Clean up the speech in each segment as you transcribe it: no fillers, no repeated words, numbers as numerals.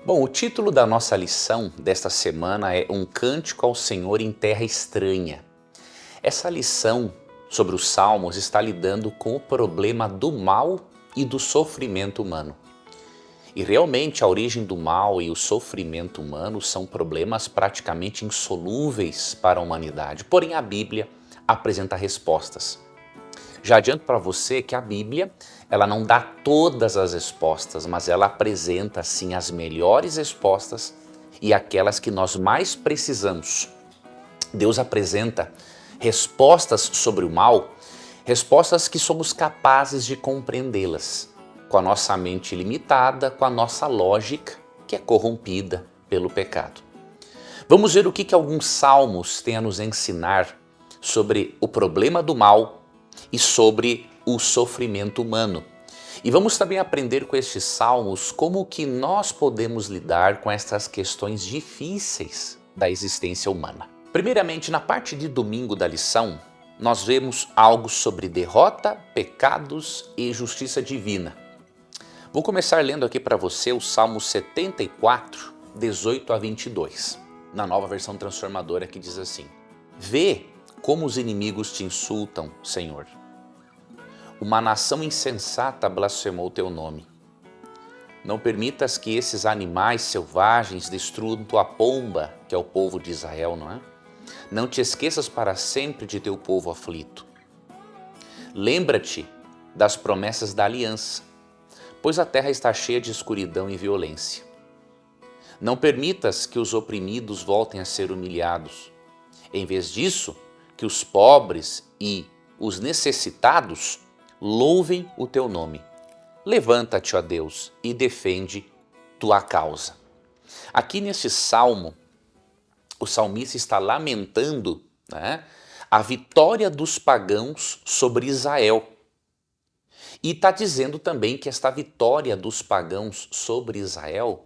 Bom, o título da nossa lição desta semana é Um Cântico ao Senhor em Terra Estranha. Essa lição sobre os Salmos está lidando com o problema do mal e do sofrimento humano. E realmente a origem do mal e o sofrimento humano são problemas praticamente insolúveis para a humanidade. Porém, a Bíblia apresenta respostas. Já adianto para você que a Bíblia, ela não dá todas as respostas, mas ela apresenta sim as melhores respostas e aquelas que nós mais precisamos. Deus apresenta respostas sobre o mal, respostas que somos capazes de compreendê-las, com a nossa mente limitada, com a nossa lógica, que é corrompida pelo pecado. Vamos ver o que alguns salmos têm a nos ensinar sobre o problema do mal e sobre o sofrimento humano. E vamos também aprender com estes salmos como que nós podemos lidar com estas questões difíceis da existência humana. Primeiramente, na parte de domingo da lição, nós vemos algo sobre derrota, pecados e justiça divina. Vou começar lendo aqui para você o Salmo 74, 18 a 22, na nova versão transformadora, que diz assim: Vê como os inimigos te insultam, Senhor. Uma nação insensata blasfemou teu nome. Não permitas que esses animais selvagens destruam tua pomba, que é o povo de Israel, não é? Não te esqueças para sempre de teu povo aflito. Lembra-te das promessas da aliança, pois a terra está cheia de escuridão e violência. Não permitas que os oprimidos voltem a ser humilhados. Em vez disso, que os pobres e os necessitados louvem o teu nome. Levanta-te, ó Deus, e defende tua causa. Aqui neste salmo, o salmista está lamentando, né, a vitória dos pagãos sobre Israel. E está dizendo também que esta vitória dos pagãos sobre Israel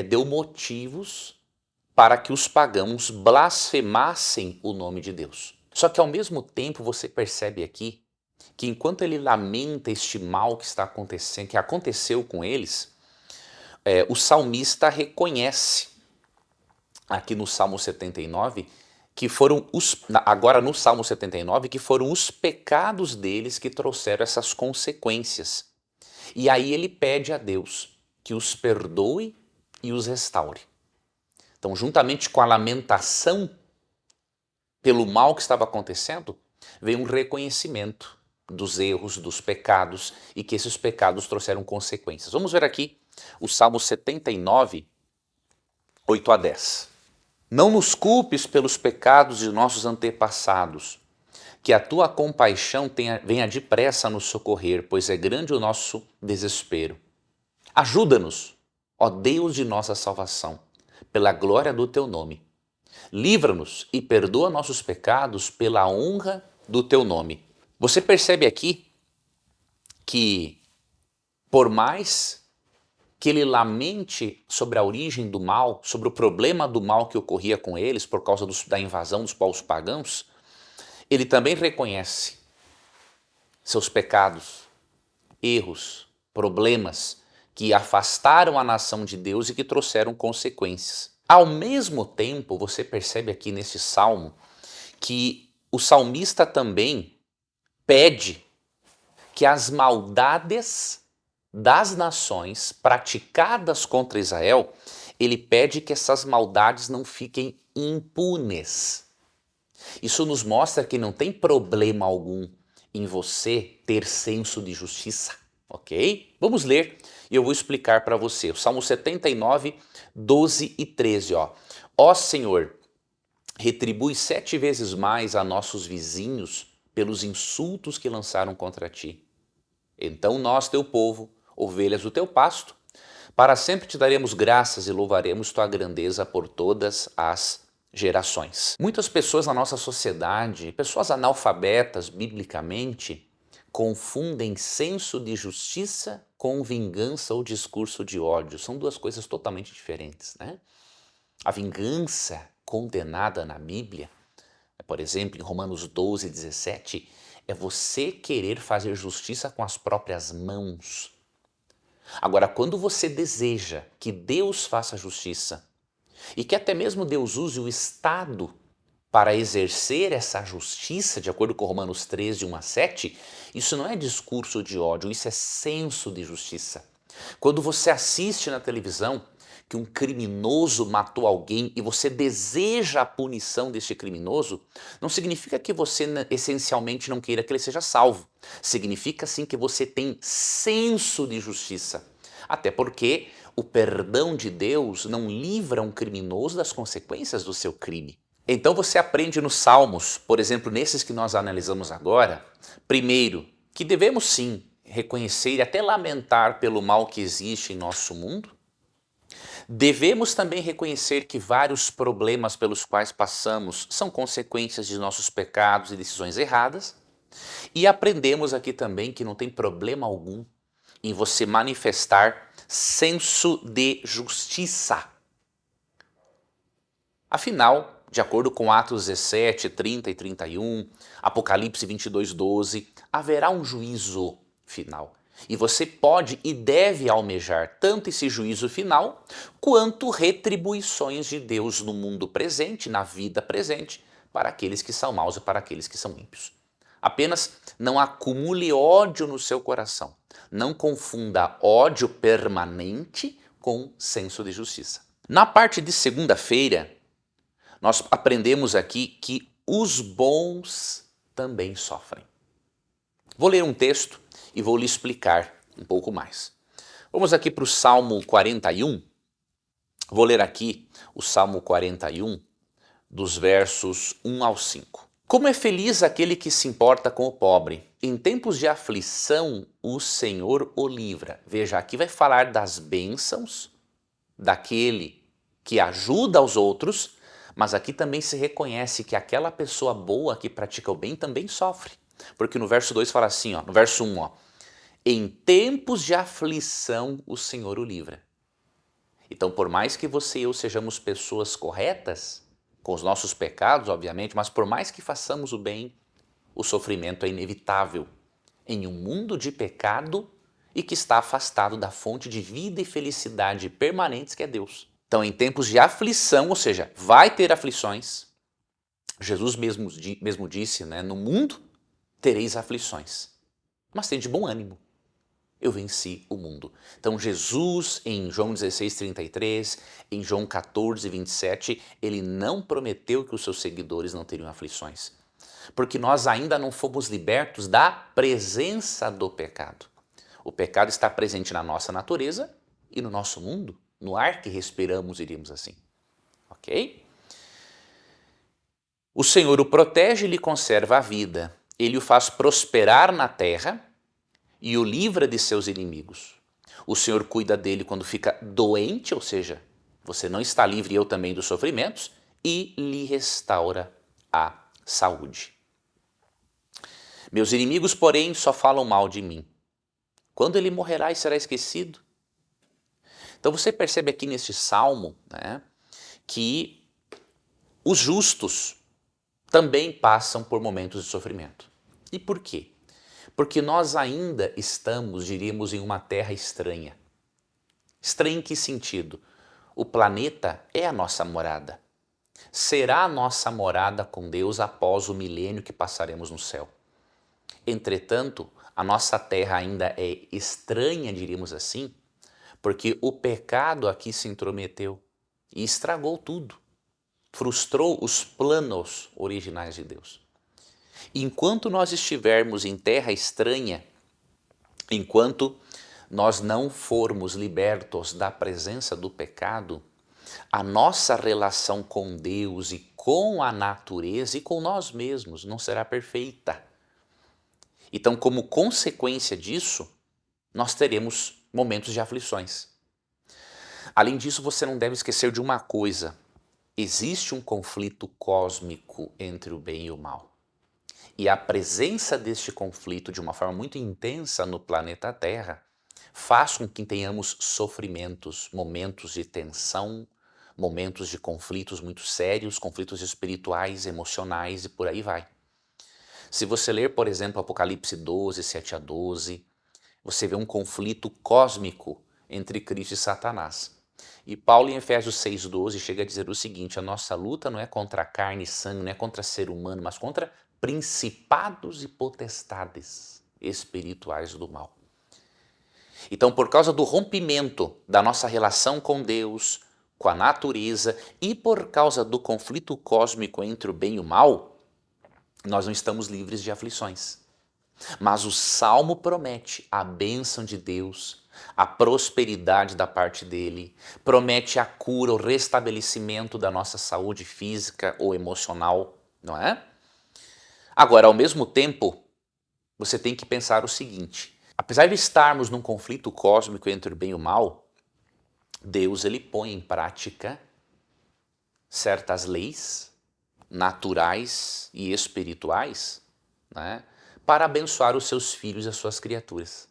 deu motivos para que os pagãos blasfemassem o nome de Deus. Só que ao mesmo tempo você percebe aqui que enquanto ele lamenta este mal que está acontecendo, que aconteceu com eles, o salmista reconhece aqui no Salmo 79 que foram agora no Salmo 79 que foram os pecados deles que trouxeram essas consequências. E aí ele pede a Deus que os perdoe e os restaure. Então, juntamente com a lamentação pelo mal que estava acontecendo, veio um reconhecimento dos erros, dos pecados e que esses pecados trouxeram consequências. Vamos ver aqui o Salmo 79, 8 a 10. Não nos culpes pelos pecados de nossos antepassados, que a tua compaixão venha depressa a nos socorrer, pois é grande o nosso desespero. Ajuda-nos, ó Deus de nossa salvação, pela glória do teu nome. Livra-nos e perdoa nossos pecados pela honra do teu nome. Você percebe aqui que, por mais que ele lamente sobre a origem do mal, sobre o problema do mal que ocorria com eles por causa da invasão dos povos pagãos, ele também reconhece seus pecados, erros, problemas que afastaram a nação de Deus e que trouxeram consequências. Ao mesmo tempo, você percebe aqui nesse salmo que o salmista também pede que as maldades das nações praticadas contra Israel, ele pede que essas maldades não fiquem impunes. Isso nos mostra que não tem problema algum em você ter senso de justiça, ok? Vamos ler e eu vou explicar para você. O Salmo 79, 12 e 13, ó. Ó Senhor, retribui 7 vezes mais a nossos vizinhos pelos insultos que lançaram contra ti. Então nós, teu povo, ovelhas do teu pasto, para sempre te daremos graças e louvaremos tua grandeza por todas as gerações. Muitas pessoas na nossa sociedade, pessoas analfabetas biblicamente, confundem senso de justiça com vingança ou discurso de ódio. São duas coisas totalmente diferentes, né? A vingança condenada na Bíblia, por exemplo, em Romanos 12, 17, é você querer fazer justiça com as próprias mãos. Agora, quando você deseja que Deus faça justiça e que até mesmo Deus use o Estado para exercer essa justiça, de acordo com Romanos 13, 1 a 7, isso não é discurso de ódio, isso é senso de justiça. Quando você assiste na televisão que um criminoso matou alguém e você deseja a punição deste criminoso, não significa que você essencialmente não queira que ele seja salvo. Significa sim que você tem senso de justiça. Até porque o perdão de Deus não livra um criminoso das consequências do seu crime. Então você aprende nos Salmos, por exemplo, nesses que nós analisamos agora, primeiro, que devemos sim reconhecer e até lamentar pelo mal que existe em nosso mundo. Devemos também reconhecer que vários problemas pelos quais passamos são consequências de nossos pecados e decisões erradas. E aprendemos aqui também que não tem problema algum em você manifestar senso de justiça. Afinal, de acordo com Atos 17, 30 e 31, Apocalipse 22, 12, haverá um juízo final. E você pode e deve almejar tanto esse juízo final, quanto retribuições de Deus no mundo presente, na vida presente, para aqueles que são maus e para aqueles que são ímpios. Apenas não acumule ódio no seu coração. Não confunda ódio permanente com senso de justiça. Na parte de segunda-feira, nós aprendemos aqui que os bons também sofrem. Vou ler um texto e vou lhe explicar um pouco mais. Vamos aqui para o Salmo 41. Vou ler aqui o Salmo 41, dos versos 1 ao 5. Como é feliz aquele que se importa com o pobre. Em tempos de aflição, o Senhor o livra. Veja, aqui vai falar das bênçãos daquele que ajuda aos outros, mas aqui também se reconhece que aquela pessoa boa que pratica o bem também sofre. Porque no verso 2 fala assim, no verso 1, em tempos de aflição o Senhor o livra. Então, por mais que você e eu sejamos pessoas corretas, com os nossos pecados, obviamente, mas por mais que façamos o bem, o sofrimento é inevitável em um mundo de pecado e que está afastado da fonte de vida e felicidade permanentes que é Deus. Então, em tempos de aflição, ou seja, vai ter aflições, Jesus mesmo disse, no mundo tereis aflições, mas tem de bom ânimo. Eu venci o mundo. Então Jesus, em João 16:33, em João 14:27, ele não prometeu que os seus seguidores não teriam aflições. Porque nós ainda não fomos libertos da presença do pecado. O pecado está presente na nossa natureza e no nosso mundo, no ar que respiramos, diríamos assim. Ok? O Senhor o protege e lhe conserva a vida. Ele o faz prosperar na terra e o livra de seus inimigos. O Senhor cuida dele quando fica doente, ou seja, você não está livre, eu também, dos sofrimentos, e lhe restaura a saúde. Meus inimigos, porém, só falam mal de mim. Quando ele morrerá e será esquecido? Então você percebe aqui neste salmo, que os justos também passam por momentos de sofrimento. E por quê? Porque nós ainda estamos, diríamos, em uma terra estranha. Estranha em que sentido? O planeta é a nossa morada. Será a nossa morada com Deus após o milênio que passaremos no céu. Entretanto, a nossa terra ainda é estranha, diríamos assim, porque o pecado aqui se intrometeu e estragou tudo. Frustrou os planos originais de Deus. Enquanto nós estivermos em terra estranha, enquanto nós não formos libertos da presença do pecado, a nossa relação com Deus e com a natureza e com nós mesmos não será perfeita. Então, como consequência disso, nós teremos momentos de aflições. Além disso, você não deve esquecer de uma coisa: existe um conflito cósmico entre o bem e o mal. E a presença deste conflito de uma forma muito intensa no planeta Terra faz com que tenhamos sofrimentos, momentos de tensão, momentos de conflitos muito sérios, conflitos espirituais, emocionais e por aí vai. Se você ler, por exemplo, Apocalipse 12, 7 a 12, você vê um conflito cósmico entre Cristo e Satanás. E Paulo em Efésios 6,12 chega a dizer o seguinte: a nossa luta não é contra carne e sangue, não é contra ser humano, mas contra principados e potestades espirituais do mal. Então, por causa do rompimento da nossa relação com Deus, com a natureza e por causa do conflito cósmico entre o bem e o mal, nós não estamos livres de aflições. Mas o Salmo promete a bênção de Deus, a prosperidade da parte dele, promete a cura, o restabelecimento da nossa saúde física ou emocional, não é? Agora, ao mesmo tempo, você tem que pensar o seguinte: apesar de estarmos num conflito cósmico entre o bem e o mal, Deus ele põe em prática certas leis naturais e espirituais, né, para abençoar os seus filhos e as suas criaturas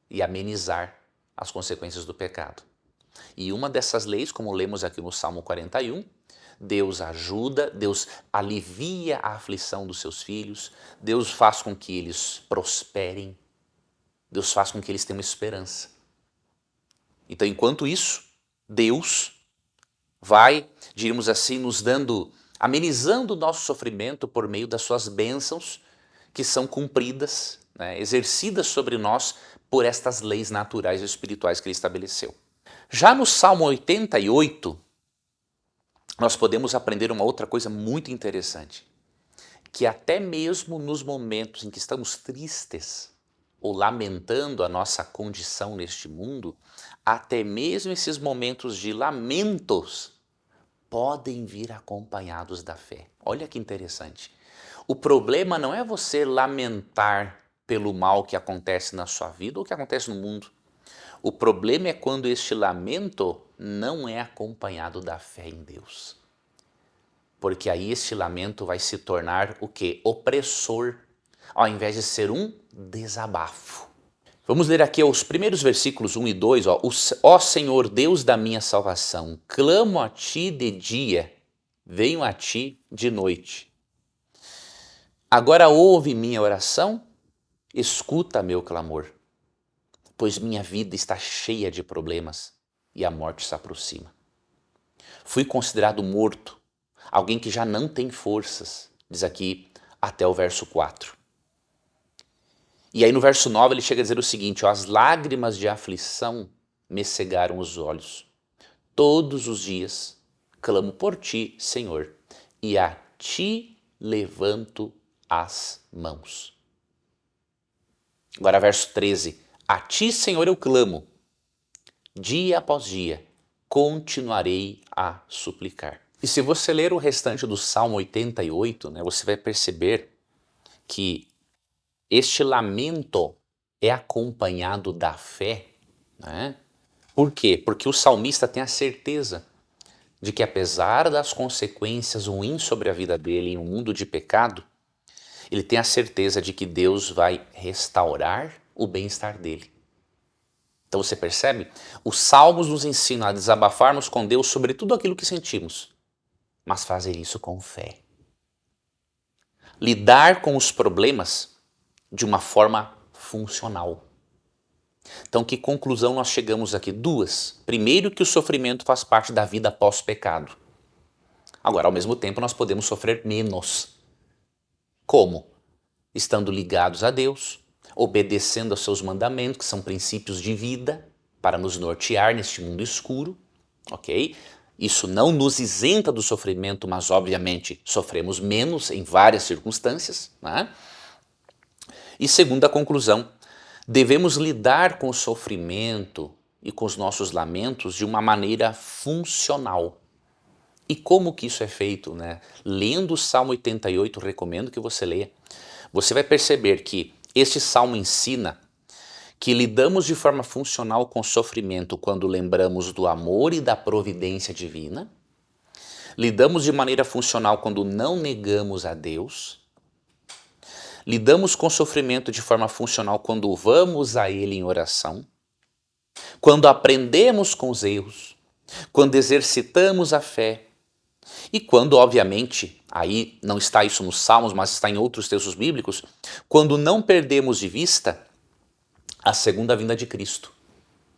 e amenizar as consequências do pecado. E uma dessas leis, como lemos aqui no Salmo 41, Deus ajuda, Deus alivia a aflição dos seus filhos, Deus faz com que eles prosperem, Deus faz com que eles tenham esperança. Então, enquanto isso, Deus vai, diríamos assim, nos dando, amenizando o nosso sofrimento por meio das suas bênçãos que são cumpridas, né, exercidas sobre nós por estas leis naturais e espirituais que ele estabeleceu. Já no Salmo 88, nós podemos aprender uma outra coisa muito interessante, que até mesmo nos momentos em que estamos tristes ou lamentando a nossa condição neste mundo, até mesmo esses momentos de lamentos podem vir acompanhados da fé. Olha que interessante. O problema não é você lamentar pelo mal que acontece na sua vida ou que acontece no mundo. O problema é quando este lamento não é acompanhado da fé em Deus. Porque aí este lamento vai se tornar o quê? Opressor, ao invés de ser um desabafo. Vamos ler aqui os primeiros versículos 1 e 2. Ó Senhor, Deus da minha salvação, clamo a Ti de dia, venho a Ti de noite. Agora ouve minha oração, escuta meu clamor, pois minha vida está cheia de problemas e a morte se aproxima. Fui considerado morto, alguém que já não tem forças, diz aqui até o verso 4. E aí no verso 9 ele chega a dizer o seguinte: as lágrimas de aflição me cegaram os olhos. Todos os dias clamo por Ti, Senhor, e a Ti levanto as mãos. Agora verso 13. A Ti, Senhor, eu clamo. Dia após dia continuarei a suplicar. E se você ler o restante do Salmo 88, né, você vai perceber que este lamento é acompanhado da fé, né? Por quê? Porque o salmista tem a certeza de que apesar das consequências ruins sobre a vida dele em um mundo de pecado, ele tem a certeza de que Deus vai restaurar o bem-estar dele. Então você percebe? Os salmos nos ensinam a desabafarmos com Deus sobre tudo aquilo que sentimos, mas fazer isso com fé. Lidar com os problemas de uma forma funcional. Então, que conclusão nós chegamos aqui? Duas. Primeiro, que o sofrimento faz parte da vida pós-pecado. Agora, ao mesmo tempo, nós podemos sofrer menos. Como? Estando ligados a Deus, obedecendo aos seus mandamentos, que são princípios de vida, para nos nortear neste mundo escuro, ok? Isso não nos isenta do sofrimento, mas obviamente sofremos menos em várias circunstâncias, né? E segunda conclusão, devemos lidar com o sofrimento e com os nossos lamentos de uma maneira funcional. E como que isso é feito, né? Lendo o Salmo 88, recomendo que você leia, você vai perceber que este salmo ensina que lidamos de forma funcional com o sofrimento quando lembramos do amor e da providência divina, lidamos de maneira funcional quando não negamos a Deus, lidamos com o sofrimento de forma funcional quando vamos a Ele em oração, quando aprendemos com os erros, quando exercitamos a fé e quando, obviamente, aí não está isso nos Salmos, mas está em outros textos bíblicos, quando não perdemos de vista a segunda vinda de Cristo.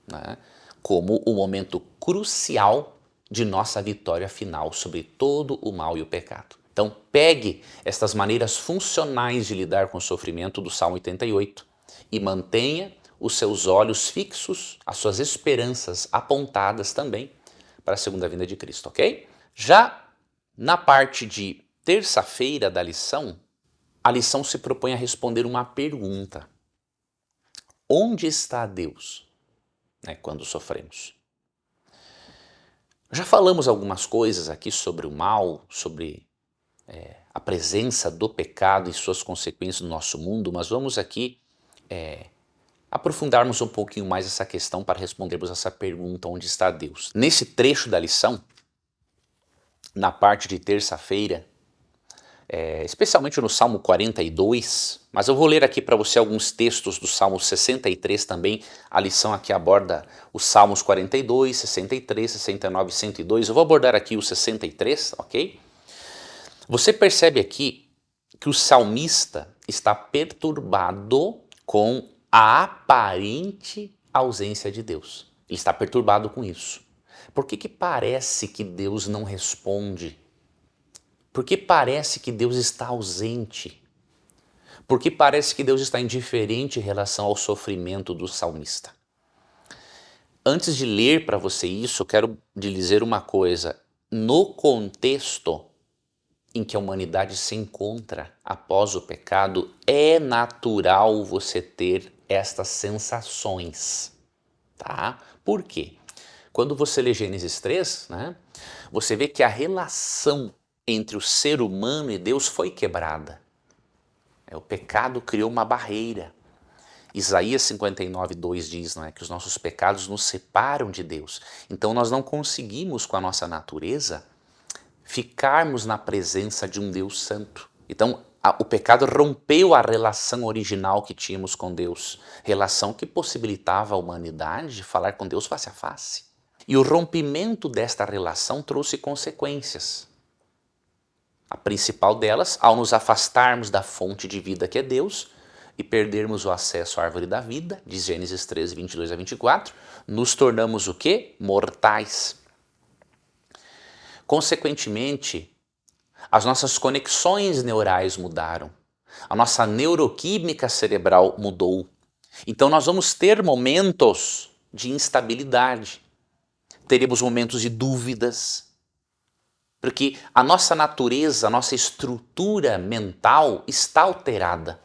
né, como o momento crucial de nossa vitória final sobre todo o mal e o pecado. Então pegue estas maneiras funcionais de lidar com o sofrimento do Salmo 88 e mantenha os seus olhos fixos, as suas esperanças apontadas também para a segunda vinda de Cristo, ok? Já na parte de terça-feira da lição, a lição se propõe a responder uma pergunta. Onde está Deus, né, quando sofremos? Já falamos algumas coisas aqui sobre o mal, sobre a presença do pecado e suas consequências no nosso mundo, mas vamos aqui aprofundarmos um pouquinho mais essa questão para respondermos essa pergunta, onde está Deus? Nesse trecho da lição, na parte de terça-feira, especialmente no Salmo 42, mas eu vou ler aqui para você alguns textos do Salmo 63 também. A lição aqui aborda os Salmos 42, 63, 69 e 102. Eu vou abordar aqui o 63, ok? Você percebe aqui que o salmista está perturbado com a aparente ausência de Deus. Ele está perturbado com isso. Por que parece que Deus não responde? Por que parece que Deus está ausente? Por que parece que Deus está indiferente em relação ao sofrimento do salmista? Antes de ler para você isso, eu quero lhe dizer uma coisa. No contexto em que a humanidade se encontra após o pecado, é natural você ter estas sensações, tá? Por quê? Quando você lê Gênesis 3, né, você vê que a relação entre o ser humano e Deus foi quebrada. O pecado criou uma barreira. Isaías 59, 2 diz, não é, que os nossos pecados nos separam de Deus. Então nós não conseguimos, com a nossa natureza, ficarmos na presença de um Deus santo. Então o pecado rompeu a relação original que tínhamos com Deus, relação que possibilitava a humanidade de falar com Deus face a face. E o rompimento desta relação trouxe consequências. A principal delas, ao nos afastarmos da fonte de vida que é Deus e perdermos o acesso à árvore da vida, diz Gênesis 13, 22 a 24, nos tornamos o quê? Mortais. Consequentemente, as nossas conexões neurais mudaram, a nossa neuroquímica cerebral mudou. Então nós vamos ter momentos de instabilidade, teremos momentos de dúvidas, porque a nossa natureza, a nossa estrutura mental está alterada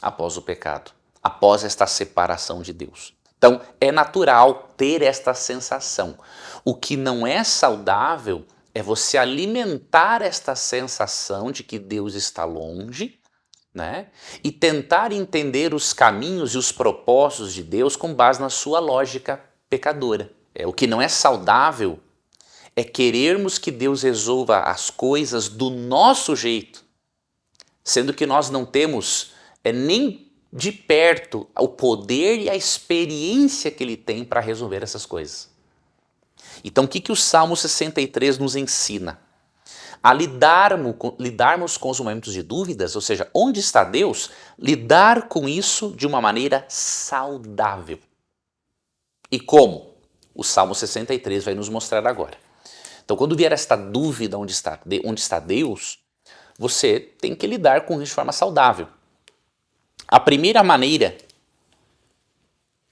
após o pecado, após esta separação de Deus. Então é natural ter esta sensação. O que não é saudável é você alimentar esta sensação de que Deus está longe, né? E tentar entender os caminhos e os propósitos de Deus com base na sua lógica pecadora. O que não é saudável é querermos que Deus resolva as coisas do nosso jeito, sendo que nós não temos nem de perto o poder e a experiência que Ele tem para resolver essas coisas. Então o que o Salmo 63 nos ensina? A lidarmos com os momentos de dúvidas, ou seja, onde está Deus? Lidar com isso de uma maneira saudável. E como? O Salmo 63 vai nos mostrar agora. Então quando vier esta dúvida onde está Deus, você tem que lidar com isso de forma saudável. A primeira maneira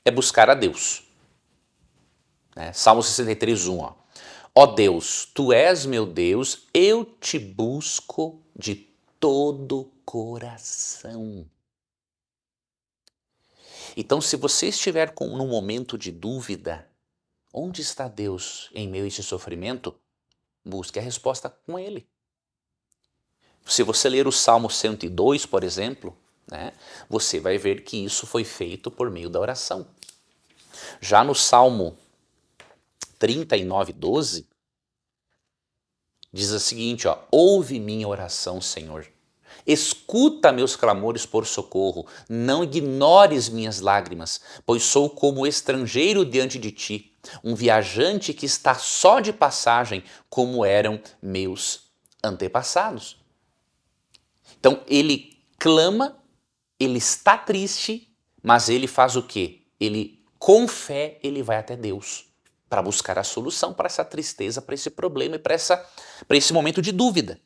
é buscar a Deus. Salmo 63, 1. Ó Deus, Tu és meu Deus, eu te busco de todo o coração. Então se você estiver num momento de dúvida, onde está Deus em meio a esse sofrimento? Busque a resposta com Ele. Se você ler o Salmo 102, por exemplo, você vai ver que isso foi feito por meio da oração. Já no Salmo 39, 12, diz o seguinte, ouve minha oração, Senhor. Escuta meus clamores por socorro, não ignores minhas lágrimas, pois sou como estrangeiro diante de ti, um viajante que está só de passagem, como eram meus antepassados. Então ele clama, ele está triste, mas ele faz o quê? Ele com fé ele vai até Deus para buscar a solução para essa tristeza, para esse problema e para esse momento de dúvida.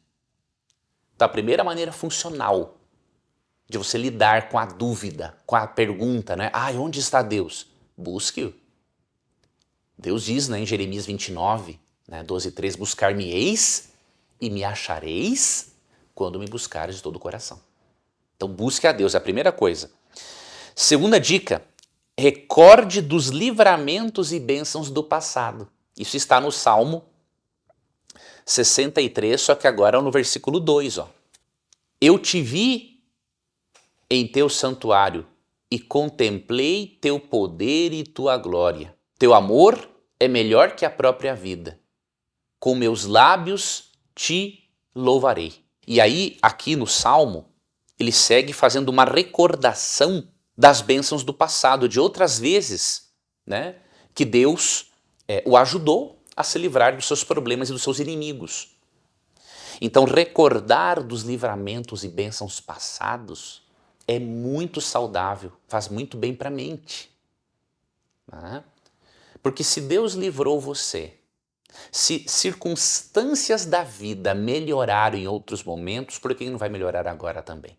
Então a primeira maneira funcional de você lidar com a dúvida, com a pergunta, né? Onde está Deus? Busque-o. Deus diz, né, em Jeremias 29, né, 12:3, buscar-me-eis e me achareis quando me buscares de todo o coração. Então busque a Deus, é a primeira coisa. Segunda dica, recorde dos livramentos e bênçãos do passado. Isso está no Salmo 63, só que agora no versículo 2. Eu te vi em teu santuário e contemplei teu poder e tua glória. Teu amor é melhor que a própria vida. Com meus lábios te louvarei. E aí, aqui no Salmo, ele segue fazendo uma recordação das bênçãos do passado, de outras vezes, né, que Deus o ajudou a se livrar dos seus problemas e dos seus inimigos. Então, recordar dos livramentos e bênçãos passados é muito saudável, faz muito bem para a mente. Né? Porque se Deus livrou você, se circunstâncias da vida melhoraram em outros momentos, por que não vai melhorar agora também?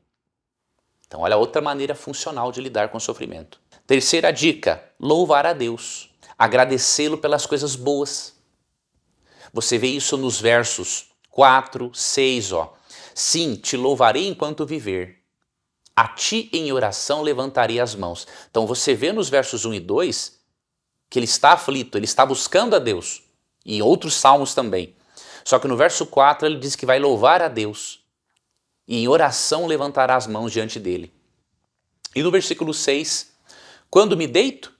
Então, olha outra maneira funcional de lidar com o sofrimento. Terceira dica, louvar a Deus, agradecê-lo pelas coisas boas. Você vê isso nos versos 4, 6, Sim, te louvarei enquanto viver. A ti em oração levantarei as mãos. Então você vê nos versos 1 e 2 que ele está aflito, ele está buscando a Deus. E em outros salmos também. Só que no verso 4 ele diz que vai louvar a Deus. E em oração levantará as mãos diante dele. E no versículo 6, quando me deito,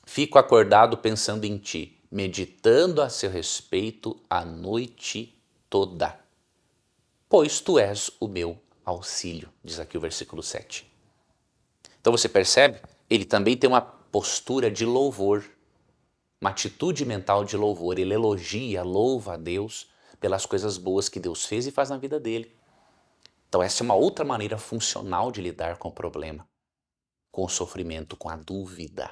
fico acordado pensando em ti, meditando a seu respeito a noite toda. Pois tu és o meu auxílio, diz aqui o versículo 7. Então você percebe? Ele também tem uma postura de louvor, uma atitude mental de louvor. Ele elogia, louva a Deus pelas coisas boas que Deus fez e faz na vida dele. Então essa é uma outra maneira funcional de lidar com o problema, com o sofrimento, com a dúvida.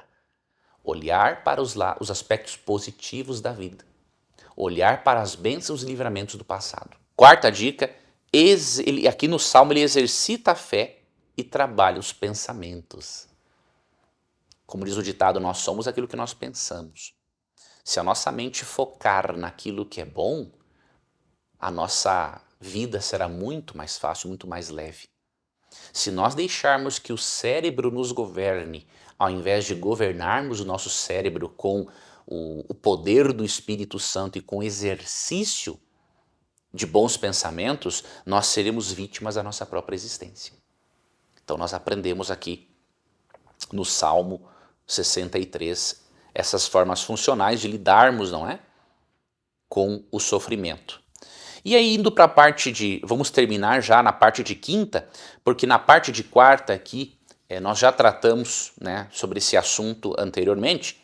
Olhar para os aspectos positivos da vida. Olhar para as bênçãos e livramentos do passado. Quarta dica, aqui no Salmo ele exercita a fé e trabalha os pensamentos. Como diz o ditado, nós somos aquilo que nós pensamos. Se a nossa mente focar naquilo que é bom, a nossa vida será muito mais fácil, muito mais leve. Se nós deixarmos que o cérebro nos governe, ao invés de governarmos o nosso cérebro com o poder do Espírito Santo e com o exercício de bons pensamentos, nós seremos vítimas da nossa própria existência. Então nós aprendemos aqui no Salmo 63 essas formas funcionais de lidarmos, não é? Com o sofrimento. E aí indo para a parte vamos terminar já na parte de quinta, porque na parte de quarta aqui nós já tratamos, né, sobre esse assunto anteriormente.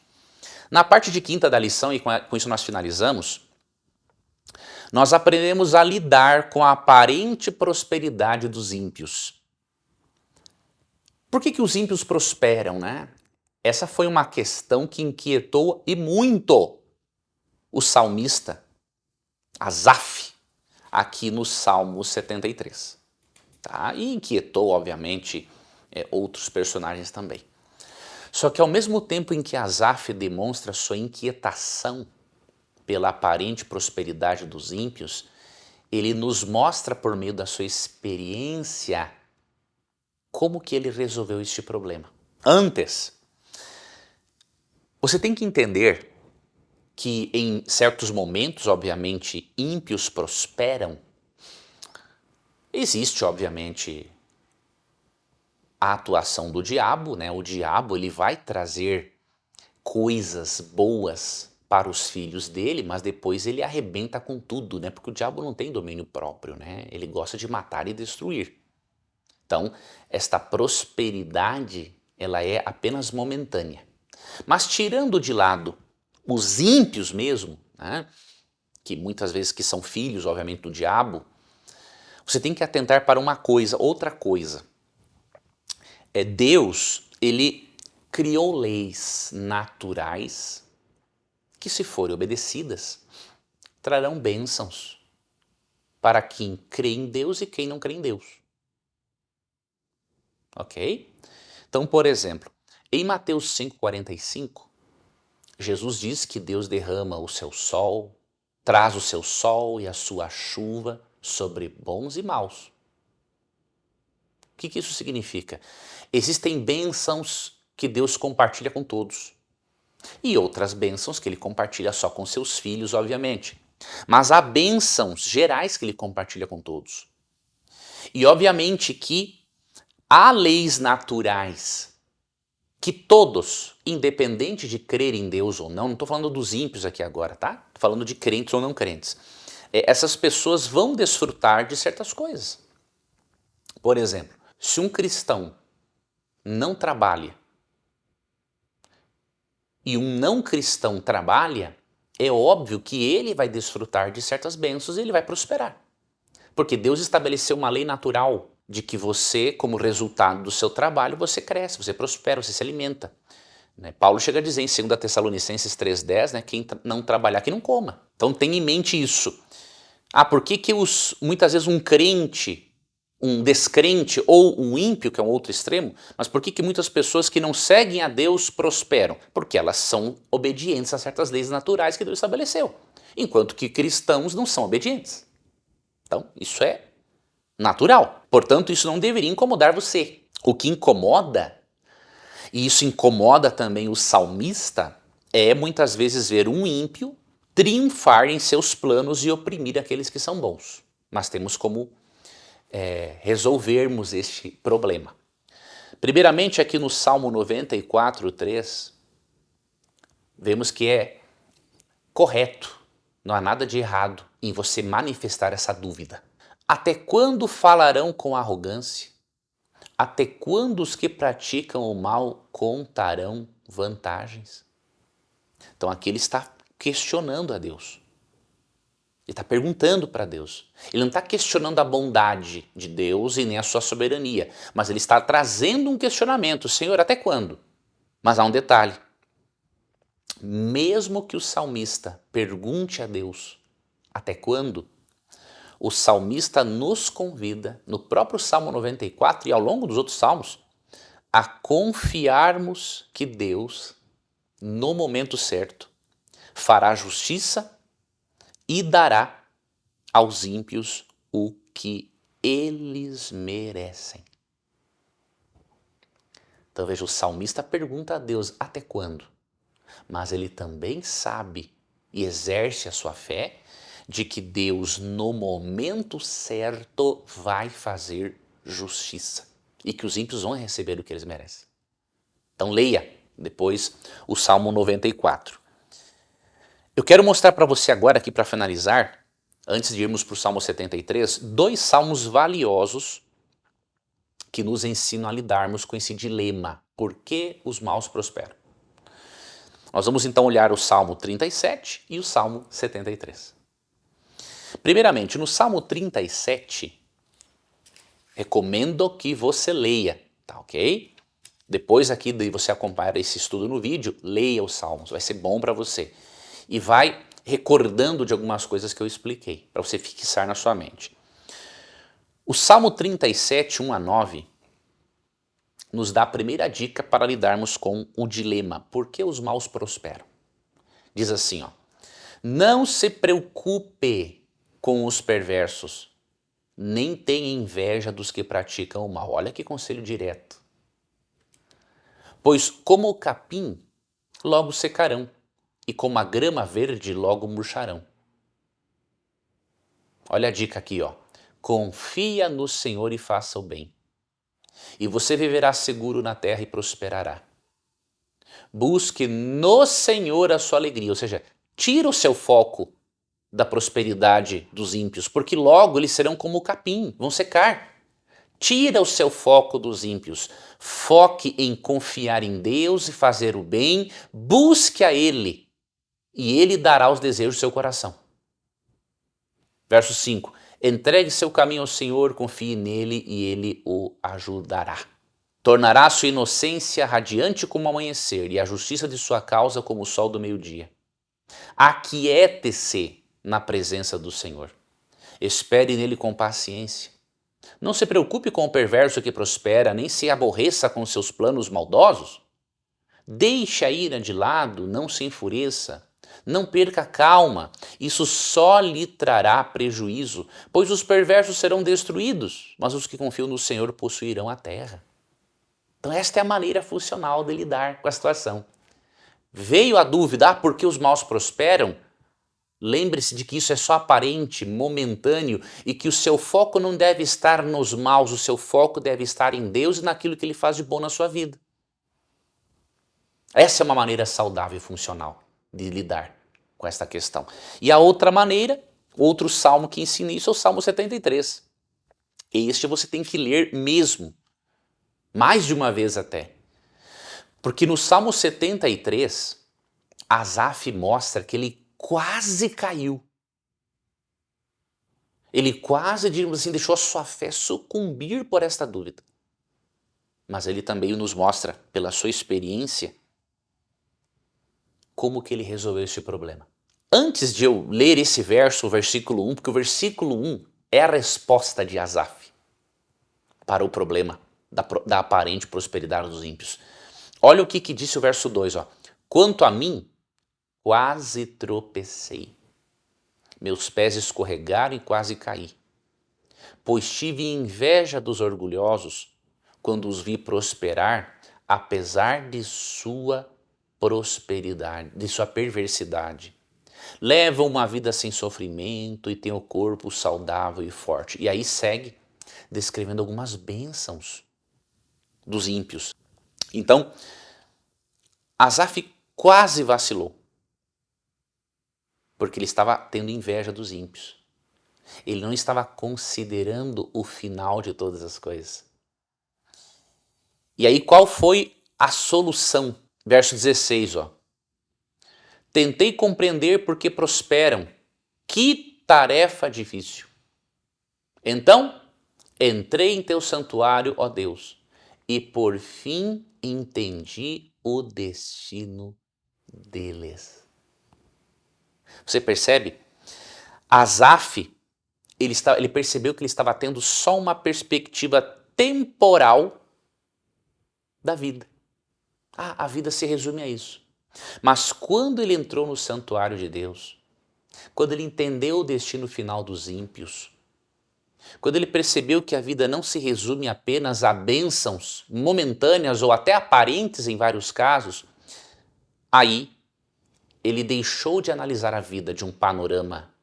Na parte de quinta da lição, e com isso nós finalizamos, nós aprendemos a lidar com a aparente prosperidade dos ímpios. Por que os ímpios prosperam, né? Essa foi uma questão que inquietou e muito o salmista Asaf, aqui no Salmo 73. Tá? E inquietou, obviamente, outros personagens também. Só que ao mesmo tempo em que Asaf demonstra sua inquietação pela aparente prosperidade dos ímpios, ele nos mostra por meio da sua experiência como que ele resolveu este problema. Antes, você tem que entender que em certos momentos, obviamente, ímpios prosperam. Existe, obviamente, a atuação do diabo, né? O diabo ele vai trazer coisas boas para os filhos dele, mas depois ele arrebenta com tudo, né? Porque o diabo não tem domínio próprio, né? Ele gosta de matar e destruir. Então, esta prosperidade, ela é apenas momentânea. Mas tirando de lado os ímpios mesmo, né? Que muitas vezes que são filhos, obviamente, do diabo, você tem que atentar para outra coisa. Deus, ele criou leis naturais que, se forem obedecidas, trarão bênçãos para quem crê em Deus e quem não crê em Deus. Ok? Então, por exemplo, em Mateus 5,45, Jesus diz que Deus derrama o seu sol, traz o seu sol e a sua chuva sobre bons e maus. O que isso significa? Existem bênçãos que Deus compartilha com todos e outras bênçãos que ele compartilha só com seus filhos, obviamente. Mas há bênçãos gerais que ele compartilha com todos. E obviamente que há leis naturais que todos, independente de crer em Deus ou não estou falando dos ímpios aqui agora, tá? Estou falando de crentes ou não crentes. Essas pessoas vão desfrutar de certas coisas. Por exemplo, se um cristão não trabalha e um não cristão trabalha, é óbvio que ele vai desfrutar de certas bênçãos e ele vai prosperar. Porque Deus estabeleceu uma lei natural de que você, como resultado do seu trabalho, você cresce, você prospera, você se alimenta. Paulo chega a dizer em 2 Tessalonicenses 3,10, quem não trabalhar, que não coma. Então tenha em mente isso. Por que muitas vezes um crente, um descrente ou um ímpio, que é um outro extremo, mas por que muitas pessoas que não seguem a Deus prosperam? Porque elas são obedientes a certas leis naturais que Deus estabeleceu, enquanto que cristãos não são obedientes. Então isso é natural. Portanto, isso não deveria incomodar você. O que incomoda, e isso incomoda também o salmista, é muitas vezes ver um ímpio triunfar em seus planos e oprimir aqueles que são bons. Mas temos como resolvermos este problema. Primeiramente, aqui no Salmo 94:3, vemos que é correto, não há nada de errado em você manifestar essa dúvida. Até quando falarão com arrogância? Até quando os que praticam o mal contarão vantagens? Então aqui ele está questionando a Deus. Ele está perguntando para Deus. Ele não está questionando a bondade de Deus e nem a sua soberania, mas ele está trazendo um questionamento. Senhor, até quando? Mas há um detalhe. Mesmo que o salmista pergunte a Deus até quando, o salmista nos convida, no próprio Salmo 94 e ao longo dos outros salmos, a confiarmos que Deus, no momento certo, fará justiça e dará aos ímpios o que eles merecem. Então veja, o salmista pergunta a Deus até quando? Mas ele também sabe e exerce a sua fé de que Deus, no momento certo, vai fazer justiça e que os ímpios vão receber o que eles merecem. Então leia depois o Salmo 94. Eu quero mostrar para você agora aqui para finalizar, antes de irmos para o Salmo 73, dois salmos valiosos que nos ensinam a lidarmos com esse dilema. Por que os maus prosperam? Nós vamos então olhar o Salmo 37 e o Salmo 73. Primeiramente, no Salmo 37, recomendo que você leia, tá ok? Depois aqui de você acompanhar esse estudo no vídeo, leia os salmos, vai ser bom para você. E vai recordando de algumas coisas que eu expliquei, para você fixar na sua mente. O Salmo 37, 1-9, nos dá a primeira dica para lidarmos com o dilema. Por que os maus prosperam? Diz assim, não se preocupe com os perversos, nem tenha inveja dos que praticam o mal. Olha que conselho direto. Pois como o capim, logo secarão, e como a grama verde, logo murcharão. Olha a dica aqui, confia no Senhor e faça o bem, e você viverá seguro na terra e prosperará. Busque no Senhor a sua alegria, ou seja, tira o seu foco da prosperidade dos ímpios, porque logo eles serão como o capim, vão secar. Tira o seu foco dos ímpios, foque em confiar em Deus e fazer o bem, busque a Ele, e Ele dará os desejos do seu coração. Verso 5, entregue seu caminho ao Senhor, confie nele e Ele o ajudará. Tornará sua inocência radiante como o amanhecer e a justiça de sua causa como o sol do meio-dia. Aquiete-se na presença do Senhor. Espere nele com paciência. Não se preocupe com o perverso que prospera, nem se aborreça com seus planos maldosos. Deixe a ira de lado, não se enfureça. Não perca a calma, isso só lhe trará prejuízo, pois os perversos serão destruídos, mas os que confiam no Senhor possuirão a terra. Então esta é a maneira funcional de lidar com a situação. Veio a dúvida, por que os maus prosperam? Lembre-se de que isso é só aparente, momentâneo e que o seu foco não deve estar nos maus, o seu foco deve estar em Deus e naquilo que Ele faz de bom na sua vida. Essa é uma maneira saudável e funcional de lidar com esta questão. E a outra maneira, outro salmo que ensina isso é o Salmo 73. Este você tem que ler mesmo, mais de uma vez até. Porque no Salmo 73, Asaf mostra que ele quase caiu. Ele quase, digamos assim, deixou a sua fé sucumbir por esta dúvida. Mas ele também nos mostra, pela sua experiência, como que ele resolveu esse problema. Antes de eu ler esse verso, o versículo 1, porque o versículo 1 é a resposta de Asaf para o problema da aparente prosperidade dos ímpios. Olha o que disse o verso 2. Ó. Quanto a mim, quase tropecei. Meus pés escorregaram e quase caí. Pois tive inveja dos orgulhosos quando os vi prosperar, apesar de sua prosperidade, de sua perversidade. Levam uma vida sem sofrimento e têm o corpo saudável e forte. E aí segue descrevendo algumas bênçãos dos ímpios. Então, Asaf quase vacilou, porque ele estava tendo inveja dos ímpios. Ele não estava considerando o final de todas as coisas. E aí qual foi a solução? Verso 16, ó. Tentei compreender por que prosperam. Que tarefa difícil. Então, entrei em teu santuário, ó Deus, e por fim entendi o destino deles. Você percebe? Asaf, ele percebeu que ele estava tendo só uma perspectiva temporal da vida. A vida se resume a isso. Mas quando ele entrou no santuário de Deus, quando ele entendeu o destino final dos ímpios, quando ele percebeu que a vida não se resume apenas a bênçãos momentâneas ou até aparentes em vários casos, aí ele deixou de analisar a vida de um panorama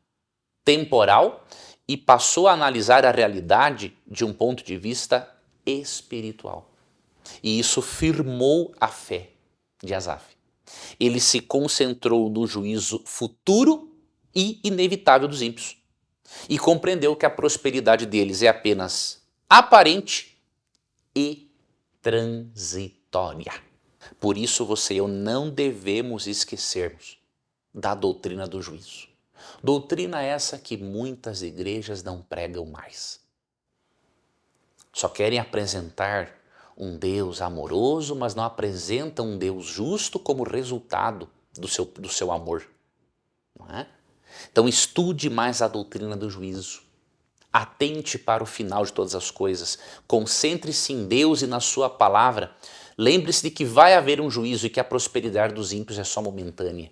temporal e passou a analisar a realidade de um ponto de vista espiritual. E isso firmou a fé de Asaf. Ele se concentrou no juízo futuro e inevitável dos ímpios e compreendeu que a prosperidade deles é apenas aparente e transitória. Por isso você e eu não devemos esquecermos da doutrina do juízo. Doutrina essa que muitas igrejas não pregam mais. Só querem apresentar um Deus amoroso, mas não apresentam um Deus justo como resultado do seu amor. Não é? Então estude mais a doutrina do juízo. Atente para o final de todas as coisas. Concentre-se em Deus e na sua palavra. Lembre-se de que vai haver um juízo e que a prosperidade dos ímpios é só momentânea.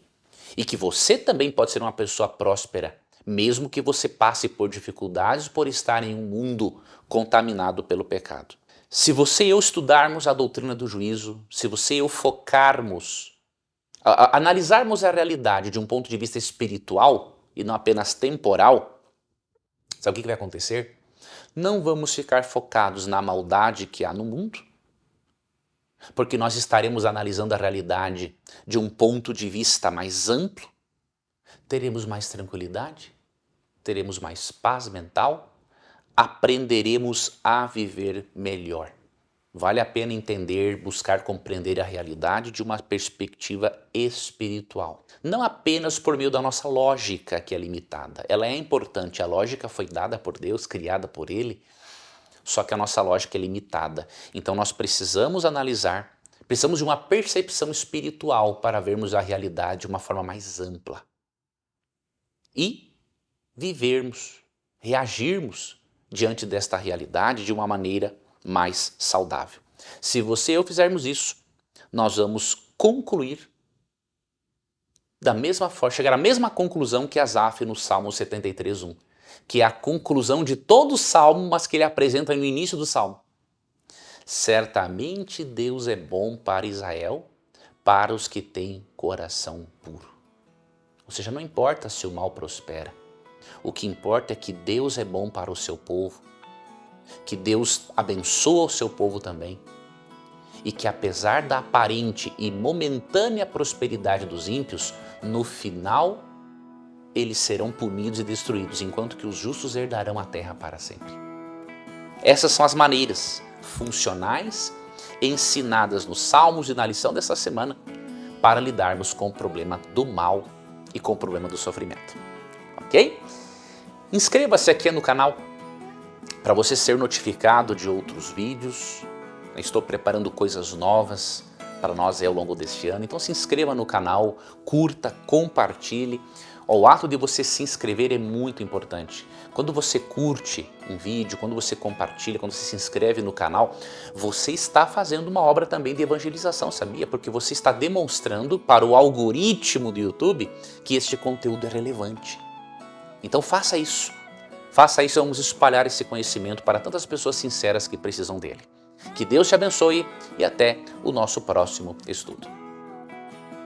E que você também pode ser uma pessoa próspera, mesmo que você passe por dificuldades por estar em um mundo contaminado pelo pecado. Se você e eu estudarmos a doutrina do juízo, se você e eu focarmos, analisarmos a realidade de um ponto de vista espiritual e não apenas temporal, sabe o que vai acontecer? Não vamos ficar focados na maldade que há no mundo, porque nós estaremos analisando a realidade de um ponto de vista mais amplo, teremos mais tranquilidade, teremos mais paz mental, aprenderemos a viver melhor. Vale a pena entender, buscar compreender a realidade de uma perspectiva espiritual. Não apenas por meio da nossa lógica, que é limitada. Ela é importante, a lógica foi dada por Deus, criada por Ele. só que a nossa lógica é limitada. Então nós precisamos analisar, precisamos de uma percepção espiritual para vermos a realidade de uma forma mais ampla. E vivermos, reagirmos diante desta realidade de uma maneira mais saudável. Se você e eu fizermos isso, nós vamos concluir da mesma forma, chegar à mesma conclusão que Asaf no Salmo 73:1, que é a conclusão de todo o Salmo, mas que ele apresenta no início do Salmo. Certamente Deus é bom para Israel, para os que têm coração puro. Ou seja, não importa se o mal prospera, o que importa é que Deus é bom para o seu povo, que Deus abençoa o seu povo também, e que apesar da aparente e momentânea prosperidade dos ímpios, no final eles serão punidos e destruídos, enquanto que os justos herdarão a terra para sempre. Essas são as maneiras funcionais ensinadas nos Salmos e na lição dessa semana para lidarmos com o problema do mal e com o problema do sofrimento. Ok? Inscreva-se aqui no canal para você ser notificado de outros vídeos. Estou preparando coisas novas para nós ao longo deste ano, então se inscreva no canal, curta, compartilhe. O ato de você se inscrever é muito importante. Quando você curte um vídeo, quando você compartilha, quando você se inscreve no canal, você está fazendo uma obra também de evangelização, sabia? Porque você está demonstrando para o algoritmo do YouTube que este conteúdo é relevante. Então faça isso. Faça isso, vamos espalhar esse conhecimento para tantas pessoas sinceras que precisam dele. Que Deus te abençoe e até o nosso próximo estudo.